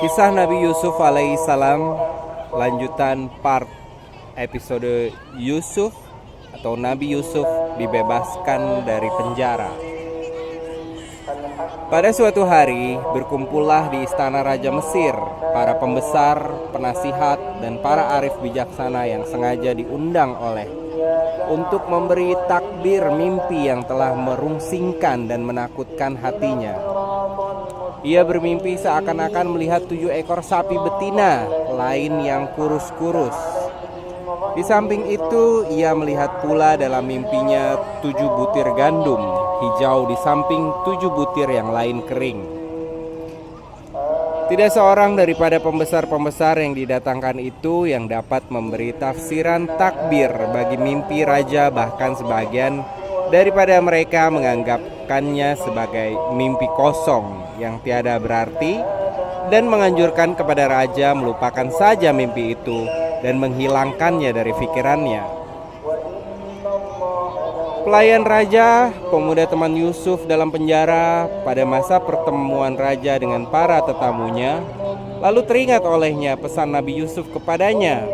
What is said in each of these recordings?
Kisah Nabi Yusuf alaihissalam, lanjutan part episode Yusuf atau Nabi Yusuf dibebaskan dari penjara. Pada suatu hari, berkumpullah di istana Raja Mesir para pembesar, penasihat, dan para arif bijaksana yang sengaja diundang untuk memberi takbir mimpi yang telah merungsingkan dan menakutkan hatinya. Ia bermimpi seakan-akan melihat 7 ekor sapi betina lain yang kurus-kurus. Di samping itu, ia melihat pula dalam mimpinya 7 butir gandum hijau di samping 7 butir yang lain kering. Tidak seorang daripada pembesar-pembesar yang didatangkan itu yang dapat memberi tafsiran takbir bagi mimpi raja, bahkan sebagian daripada mereka menganggapkannya sebagai mimpi kosong yang tiada berarti dan menganjurkan kepada raja melupakan saja mimpi itu dan menghilangkannya dari pikirannya. Pelayan raja, pemuda teman Yusuf dalam penjara pada masa pertemuan raja dengan para tetamunya, lalu teringat olehnya pesan Nabi Yusuf kepadanya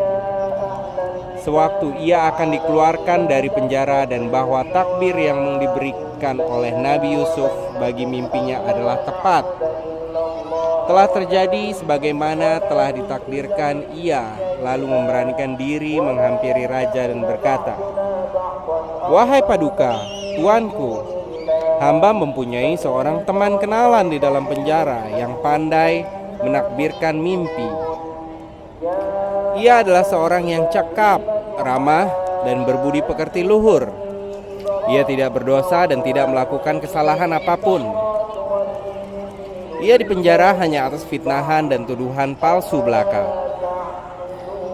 sewaktu ia akan dikeluarkan dari penjara, dan bahwa takbir yang diberikan oleh Nabi Yusuf bagi mimpinya adalah tepat. Telah terjadi sebagaimana telah ditakdirkan. Ia lalu memberanikan diri menghampiri raja dan berkata, "Wahai Paduka, tuanku, hamba mempunyai seorang teman kenalan di dalam penjara yang pandai menakbirkan mimpi. Ia adalah seorang yang cakap, ramah, dan berbudi pekerti luhur. Ia tidak berdosa dan tidak melakukan kesalahan apapun. Ia dipenjara hanya atas fitnahan dan tuduhan palsu belaka.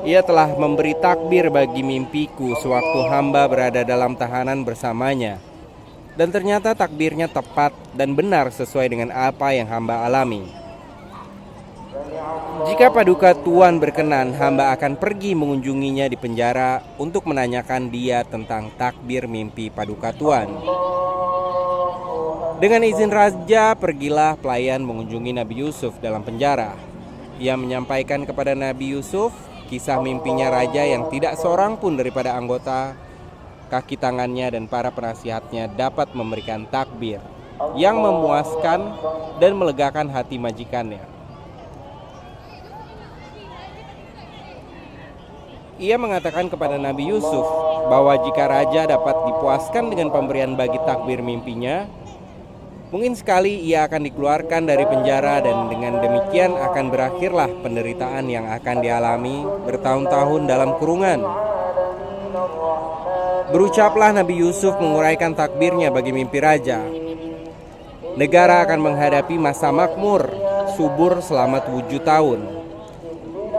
Ia telah memberi takbir bagi mimpiku sewaktu hamba berada dalam tahanan bersamanya. Dan ternyata takbirnya tepat dan benar sesuai dengan apa yang hamba alami. Jika Paduka Tuan berkenan, hamba akan pergi mengunjunginya di penjara untuk menanyakan dia tentang takbir mimpi Paduka Tuan." Dengan izin raja, pergilah pelayan mengunjungi Nabi Yusuf dalam penjara. Ia menyampaikan kepada Nabi Yusuf kisah mimpinya raja yang tidak seorang pun daripada anggota kaki tangannya dan para penasihatnya dapat memberikan takbir yang memuaskan dan melegakan hati majikannya. Ia mengatakan kepada Nabi Yusuf bahwa jika raja dapat dipuaskan dengan pemberian bagi takbir mimpinya, mungkin sekali ia akan dikeluarkan dari penjara, dan dengan demikian akan berakhirlah penderitaan yang akan dialami bertahun-tahun dalam kurungan. Berucaplah Nabi Yusuf menguraikan takbirnya bagi mimpi raja. Negara akan menghadapi masa makmur, subur selama 7 tahun.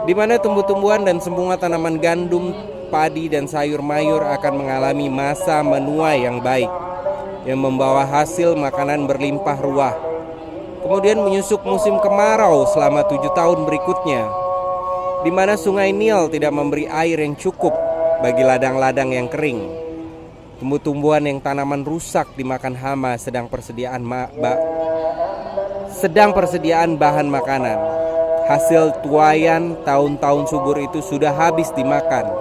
Di mana tumbuh-tumbuhan dan semua tanaman gandum, padi, dan sayur mayur akan mengalami masa menuai yang baik, yang membawa hasil makanan berlimpah ruah. Kemudian menyusup musim kemarau selama 7 tahun berikutnya, di mana sungai Nil tidak memberi air yang cukup bagi ladang-ladang yang kering. Tumbuh-tumbuhan yang tanaman rusak dimakan hama, sedang persediaan bahan makanan. Hasil tuaian tahun-tahun subur itu sudah habis dimakan.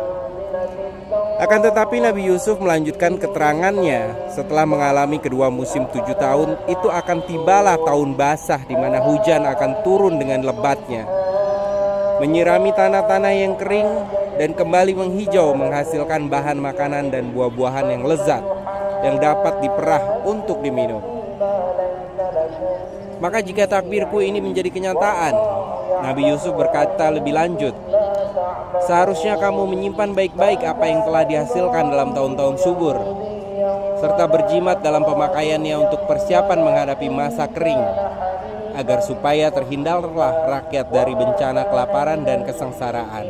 Akan tetapi Nabi Yusuf melanjutkan keterangannya. Setelah mengalami kedua musim 7 tahun, itu akan tibalah tahun basah di mana hujan akan turun dengan lebatnya, menyirami tanah-tanah yang kering, dan kembali menghijau, menghasilkan bahan makanan dan buah-buahan yang lezat yang dapat diperah untuk diminum. Maka jika takbirku ini menjadi kenyataan, Nabi Yusuf berkata lebih lanjut, seharusnya kamu menyimpan baik-baik apa yang telah dihasilkan dalam tahun-tahun subur, serta berjimat dalam pemakaiannya untuk persiapan menghadapi masa kering, agar supaya terhindarlah rakyat dari bencana kelaparan dan kesengsaraan.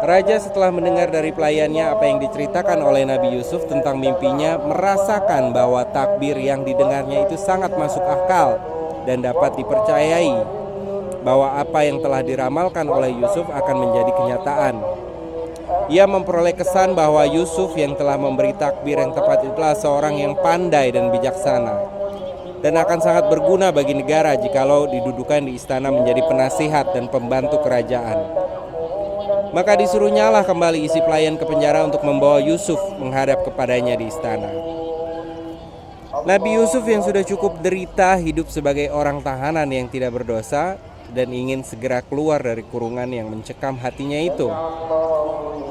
Raja setelah mendengar dari pelayannya apa yang diceritakan oleh Nabi Yusuf tentang mimpinya, merasakan bahwa takbir yang didengarnya itu sangat masuk akal dan dapat dipercayai, bahwa apa yang telah diramalkan oleh Yusuf akan menjadi kenyataan. Ia memperoleh kesan bahwa Yusuf yang telah memberi takbir yang tepat itulah seorang yang pandai dan bijaksana. dan akan sangat berguna bagi negara jikalau didudukan di istana menjadi penasihat dan pembantu kerajaan. Maka disuruh nyala kembali isi pelayan ke penjara untuk membawa Yusuf menghadap kepadanya di istana. Nabi Yusuf yang sudah cukup derita hidup sebagai orang tahanan yang tidak berdosa dan ingin segera keluar dari kurungan yang mencekam hatinya itu.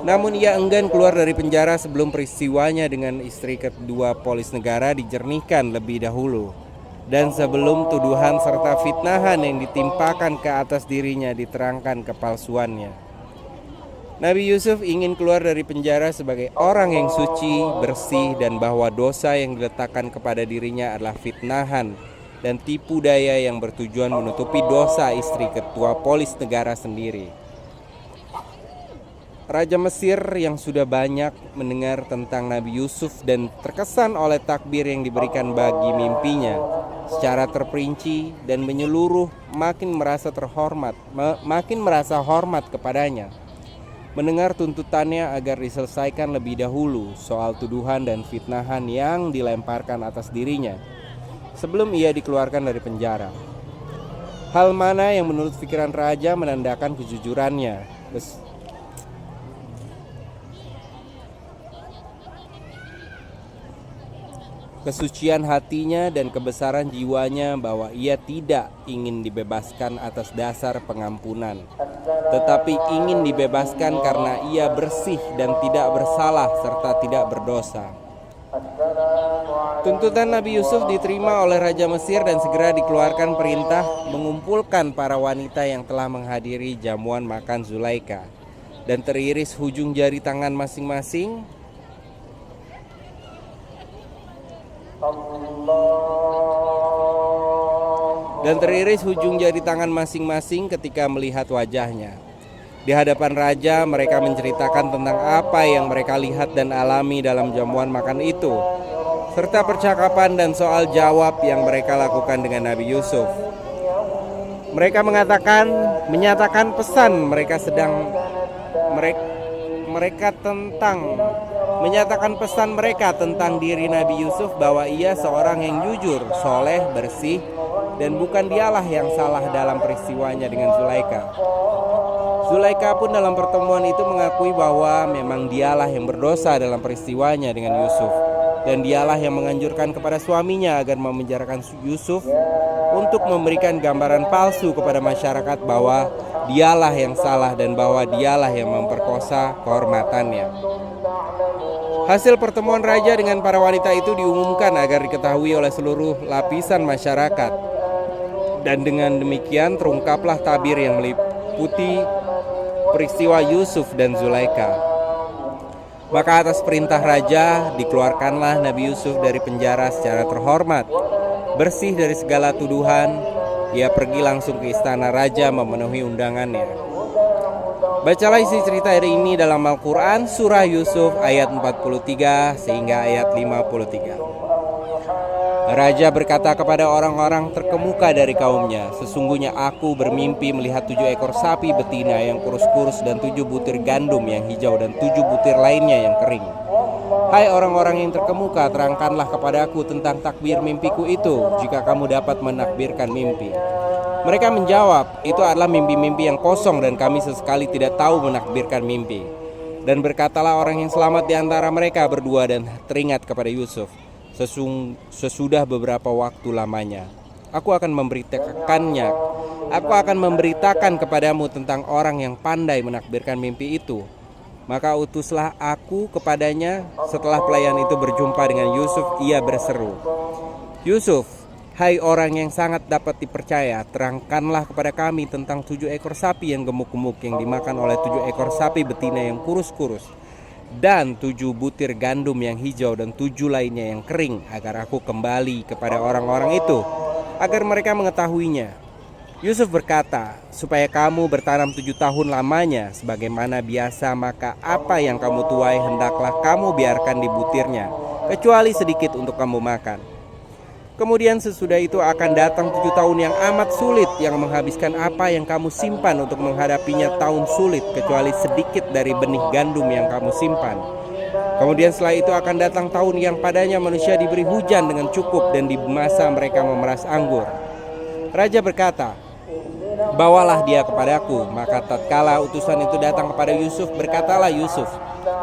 Namun ia enggan keluar dari penjara sebelum peristiwanya dengan istri kedua polis negara dijernihkan lebih dahulu, dan sebelum tuduhan serta fitnahan yang ditimpakan ke atas dirinya diterangkan kepalsuannya. Nabi Yusuf ingin keluar dari penjara sebagai orang yang suci, bersih, dan bahwa dosa yang diletakkan kepada dirinya adalah fitnahan dan tipu daya yang bertujuan menutupi dosa istri ketua polis negara sendiri. Raja Mesir yang sudah banyak mendengar tentang Nabi Yusuf dan terkesan oleh takbir yang diberikan bagi mimpinya secara terperinci dan menyeluruh makin merasa hormat kepadanya. Mendengar tuntutannya agar diselesaikan lebih dahulu soal tuduhan dan fitnahan yang dilemparkan atas dirinya sebelum ia dikeluarkan dari penjara. Hal mana yang menurut pikiran raja menandakan kejujurannya, kesucian hatinya dan kebesaran jiwanya bahwa ia tidak ingin dibebaskan atas dasar pengampunan, tetapi ingin dibebaskan karena ia bersih dan tidak bersalah serta tidak berdosa. Tuntutan Nabi Yusuf diterima oleh Raja Mesir dan segera dikeluarkan perintah mengumpulkan para wanita yang telah menghadiri jamuan makan Zulaikha dan teriris hujung jari tangan masing-masing ketika melihat wajahnya. Di hadapan raja mereka menceritakan tentang apa yang mereka lihat dan alami dalam jamuan makan itu, serta percakapan dan soal jawab yang mereka lakukan dengan Nabi Yusuf. Mereka menyatakan pesan mereka tentang diri Nabi Yusuf bahwa ia seorang yang jujur, soleh, bersih, dan bukan dialah yang salah dalam peristiwanya dengan Zulaikha. Zulaikha pun dalam pertemuan itu mengakui bahwa memang dialah yang berdosa dalam peristiwanya dengan Yusuf, dan dialah yang menganjurkan kepada suaminya agar memenjarakan Yusuf untuk memberikan gambaran palsu kepada masyarakat bahwa dialah yang salah dan bahwa dialah yang memperkosa kehormatannya. Hasil pertemuan raja dengan para wanita itu diumumkan agar diketahui oleh seluruh lapisan masyarakat, dan dengan demikian terungkaplah tabir yang meliputi peristiwa Yusuf dan Zulaikha. Maka atas perintah raja dikeluarkanlah Nabi Yusuf dari penjara secara terhormat, bersih dari segala tuduhan. Ia pergi langsung ke istana raja memenuhi undangannya. Bacalah isi cerita hari ini dalam Al-Quran surah Yusuf ayat 43 sehingga ayat 53. Raja berkata kepada orang-orang terkemuka dari kaumnya, "Sesungguhnya aku bermimpi melihat 7 ekor sapi betina yang kurus-kurus dan 7 butir gandum yang hijau dan 7 butir lainnya yang kering. Hai orang-orang yang terkemuka, terangkanlah kepadaku tentang takbir mimpiku itu, jika kamu dapat menakbirkan mimpi." Mereka menjawab, "Itu adalah mimpi-mimpi yang kosong dan kami sesekali tidak tahu menakbirkan mimpi." Dan berkatalah orang yang selamat di antara mereka berdua dan teringat kepada Yusuf, "Sesudah beberapa waktu lamanya, aku akan memberitakan kepadamu tentang orang yang pandai menakbirkan mimpi itu." Maka utuslah aku kepadanya. Setelah pelayan itu berjumpa dengan Yusuf, ia berseru, "Yusuf, hai orang yang sangat dapat dipercaya, terangkanlah kepada kami tentang 7 ekor sapi yang gemuk-gemuk yang dimakan oleh 7 ekor sapi betina yang kurus-kurus, dan 7 butir gandum yang hijau dan 7 lainnya yang kering, agar aku kembali kepada orang-orang itu, agar mereka mengetahuinya." Yusuf berkata, "Supaya kamu bertanam 7 tahun lamanya sebagaimana biasa, maka apa yang kamu tuai hendaklah kamu biarkan di butirnya, kecuali sedikit untuk kamu makan. Kemudian sesudah itu akan datang 7 tahun yang amat sulit, yang menghabiskan apa yang kamu simpan untuk menghadapinya tahun sulit, kecuali sedikit dari benih gandum yang kamu simpan. Kemudian setelah itu akan datang tahun yang padanya manusia diberi hujan dengan cukup dan di masa mereka memeras anggur. Raja berkata, bawalah dia kepadaku. Maka tatkala utusan itu datang kepada Yusuf, berkatalah Yusuf,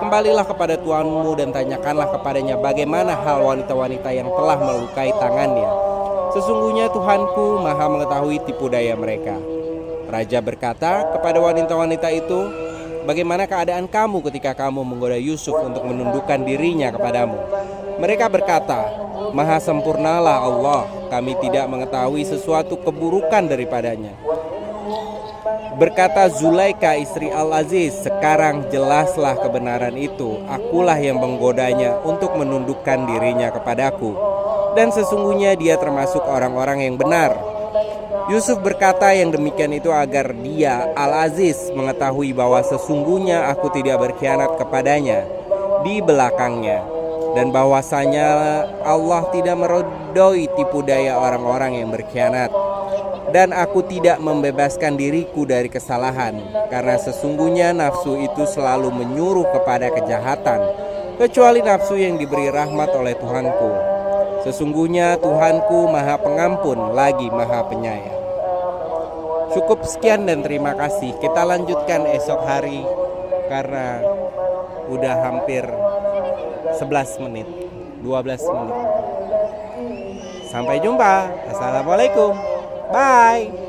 kembalilah kepada tuanmu dan tanyakanlah kepadanya bagaimana hal wanita-wanita yang telah melukai tangannya. Sesungguhnya Tuhanku maha mengetahui tipu daya mereka. Raja berkata kepada wanita-wanita itu, bagaimana keadaan kamu ketika kamu menggoda Yusuf untuk menundukkan dirinya kepadamu? Mereka berkata, maha sempurnalah Allah, kami tidak mengetahui sesuatu keburukan daripadanya. Berkata Zulaika istri Al-Aziz, sekarang jelaslah kebenaran itu. Akulah yang menggodanya untuk menundukkan dirinya kepadaku, dan sesungguhnya dia termasuk orang-orang yang benar. Yusuf berkata yang demikian itu agar dia, Al-Aziz, mengetahui bahwa sesungguhnya aku tidak berkhianat kepadanya di belakangnya, dan bahwasanya Allah tidak meridhoi tipu daya orang-orang yang berkhianat. Dan aku tidak membebaskan diriku dari kesalahan, karena sesungguhnya nafsu itu selalu menyuruh kepada kejahatan, kecuali nafsu yang diberi rahmat oleh Tuhanku. Sesungguhnya Tuhanku maha pengampun lagi maha penyayang. Cukup sekian dan terima kasih. Kita lanjutkan esok hari karena udah hampir 11 menit, 12 menit. Sampai jumpa. Assalamualaikum. Bye.